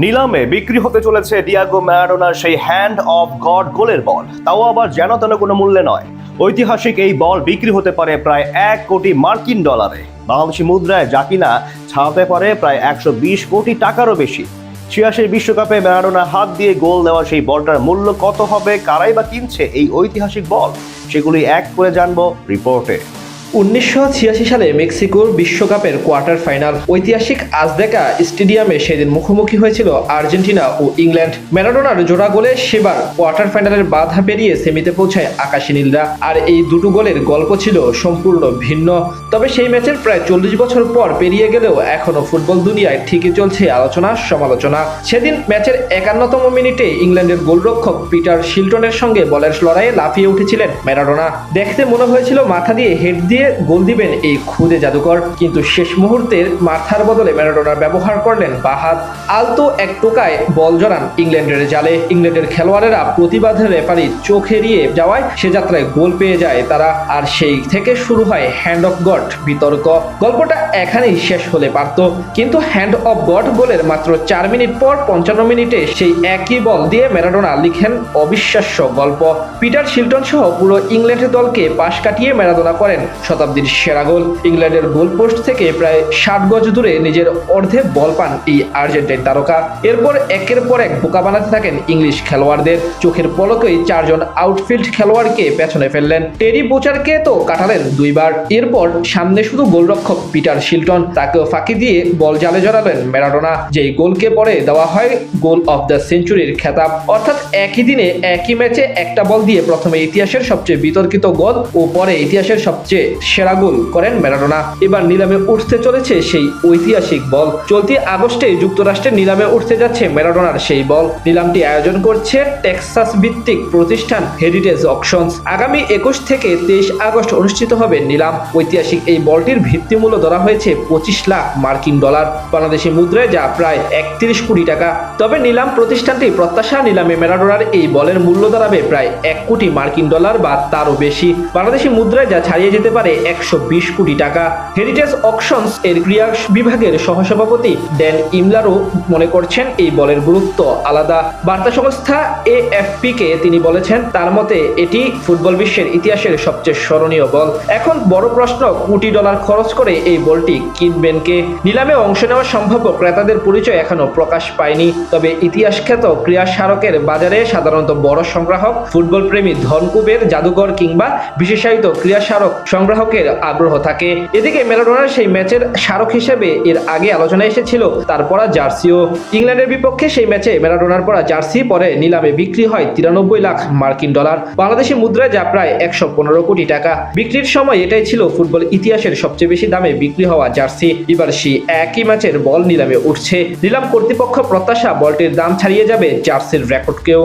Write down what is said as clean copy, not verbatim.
নিলামে বিক্রি হতে চলেছে ডিয়াগো ম্যারাডোনার সেই হ্যান্ড অফ গড গোলের বল, তাও আবার যেন তেন কোনো মূল্যে নয়। ঐতিহাসিক এই বল বিক্রি হতে পারে প্রায় $1 কোটি। বাংলাদেশি মুদ্রায় যা কিনা ছাড়তে পারে প্রায় 120 কোটি টাকারও বেশি। 86 বিশ্বকাপে ম্যারাডোনা হাত দিয়ে গোল দেওয়া সেই বলটার মূল্য কত হবে, কারাই বা কিনছে এই ঐতিহাসিক বল, সেগুলি এক করে জানবো রিপোর্টে। 1986 সালে মেক্সিকোর বিশ্বকাপের কোয়ার্টার ফাইনাল ঐতিহাসিক আজতেকা স্টেডিয়ামে সেদিন মুখোমুখি হয়েছিল আর্জেন্টিনা ও ইংল্যান্ড। ম্যারাডোনার জোড়া গোলে সেবার কোয়ার্টার ফাইনালের বাধা পেরিয়ে সেমিতে পৌঁছায় আকাশী নীলরা। আর এই দুটো গোলের গল্প ছিল সম্পূর্ণ ভিন্ন। তবে সেই ম্যাচের প্রায় 40 বছর পর পেরিয়ে গেলেও এখনো ফুটবল দুনিয়ায় ঠিকই চলছে আলোচনা সমালোচনা। সেদিন ম্যাচের 51তম মিনিটে ইংল্যান্ডের গোলরক্ষক পিটার শিলটনের সঙ্গে বলের লড়াইয়ে লাফিয়ে উঠেছিলেন ম্যারাডোনা। দেখতে মনে হয়েছিল মাথা দিয়ে হেড দিয়ে গোল দিবেন এই খুদে জাদুকর, কিন্তু শেষ মুহূর্তের মাথার বদলে ম্যারাডোনা ব্যবহার করলেন বাঁ হাত। আলতো এক টোকায় বল জড়ান ইংল্যান্ডের জালে। ইংল্যান্ডের খেলোয়াড়েরা প্রতিবাদের রেফারি চোখ এড়িয়ে যাওয়ায় সে যাত্রায় গোল পেয়ে যায় তারা। আর সেই থেকে শুরু হয় হ্যান্ড অফ গড বিতর্ক। গল্পটা এখানেই শেষ হলে পারত, কিন্তু হ্যান্ড অফ গড গোলের মাত্র 4 মিনিট পর 55 মিনিটে সেই একই বল দিয়ে ম্যারাডোনা লিখেন অবিশ্বাস্য গল্প। পিটার শিলটন সহ পুরো ইংল্যান্ডের দলকে পাশ কাটিয়ে ম্যারাডোনা করেন শতাব্দীর সেরা গোল। ইংল্যান্ডের গোল পোস্ট থেকে প্রায় 60 গজ দূরে নিজের অর্ধে বল পান এই আর্জেন্টাইন তারকা। এরপর একের পর এক বোকা বানাতে থাকেন ইংলিশ খেলোয়াড়দের। চোখের পলকেই 4 জন আউটফিল্ড খেলোয়াড়কে পেছনে ফেললেন। টেরি বোচারকে তো কাটালেন 2 বার। এরপর সামনে শুধু গোলরক্ষক পিটার শিলটন, তাকেও ফাঁকি দিয়ে বল জালে জড়ালেন ম্যারাডোনা, যেই গোলকে পরে দেওয়া হয় গোল অফ দ্য সেঞ্চুরির খেতাব। অর্থাৎ একই দিনে একই ম্যাচে একটা বল দিয়ে প্রথমে ইতিহাসের সবচেয়ে বিতর্কিত গোল ও পরে ইতিহাসের সবচেয়ে সেরা গোল করেন ম্যারাডোনা। এবার নিলামে উঠতে চলেছে সেই ঐতিহাসিক বল। চলতি আগস্টে যুক্তরাষ্ট্রের নিলামে উঠতে যাচ্ছে ম্যারাডোনার সেই বল। নিলামটি আয়োজন করছে টেক্সাস ভিত্তিক প্রতিষ্ঠান হেরিটেজ অকশনস। আগামী 21 থেকে 23 আগস্ট অনুষ্ঠিত হবে নিলাম। ঐতিহাসিক এই বলটির ভিত্তিমূল্য ধরা হয়েছে $25 লাখ। বাংলাদেশি মুদ্রায় যা প্রায় 31 কোটি টাকা। তবে নিলাম প্রতিষ্ঠানটি প্রত্যাশা নিলামে ম্যারাডোনার এই বলের মূল্য দাঁড়াবে প্রায় $1 কোটি বা তারও বেশি। বাংলাদেশি মুদ্রায় যা ছাড়িয়ে যেতে পারে 120 কোটি টাকা। হেরিটেজ অকশনস এর ক্রীড়া বিভাগের সহসভাপতি ড্যান ইমলারও মনে করছেন এই বলের গুরুত্ব আলাদা। বার্তা সংস্থা AFP কে তিনি বলেছেন, তার মতে এটি ফুটবল বিশ্বের ইতিহাসের সবচেয়ে স্মরণীয় বল। এখন বড় প্রশ্ন, কোটি ডলার খরচ করে এই বলটি কিনবেন কে? নিলামে অংশ নেওয়া সম্ভাব্য ক্রেতাদের পরিচয় এখনো প্রকাশ পায়নি। তবে ইতিহাস খ্যাত ক্রীড়া স্মারকের বাজারে সাধারণত বড় সংগ্রাহক, ফুটবল প্রেমী ধনকুবের জাদুঘর কিংবা বিশেষায়িত ক্রীড়া স্মারক সংগ্রাহকের আগ্রহ থাকে। এদিকে ম্যারাডোনার সেই ম্যাচের স্মারক হিসেবে এর আগে আলোচনা এসেছিল তার পরা জার্সিও। ইংল্যান্ডের বিপক্ষে সেই ম্যাচে ম্যারাডোনার পরা জার্সি পরে নিলামে বিক্রি হয় $93 লাখ। বাংলাদেশি মুদ্রায় যা প্রায় 115 কোটি টাকা। বিক্রির সময় এটাই ছিল ফুটবল ইতিহাসের সবচেয়ে বেশি দামে বিক্রি হওয়া জার্সি। এবার সেই একই ম্যাচের বল নিলামে উঠছে। নিলাম কর্তৃপক্ষ প্রত্যাশা বলটির দাম ছাড়িয়ে যাবে জার্সির রেকর্ডকেও।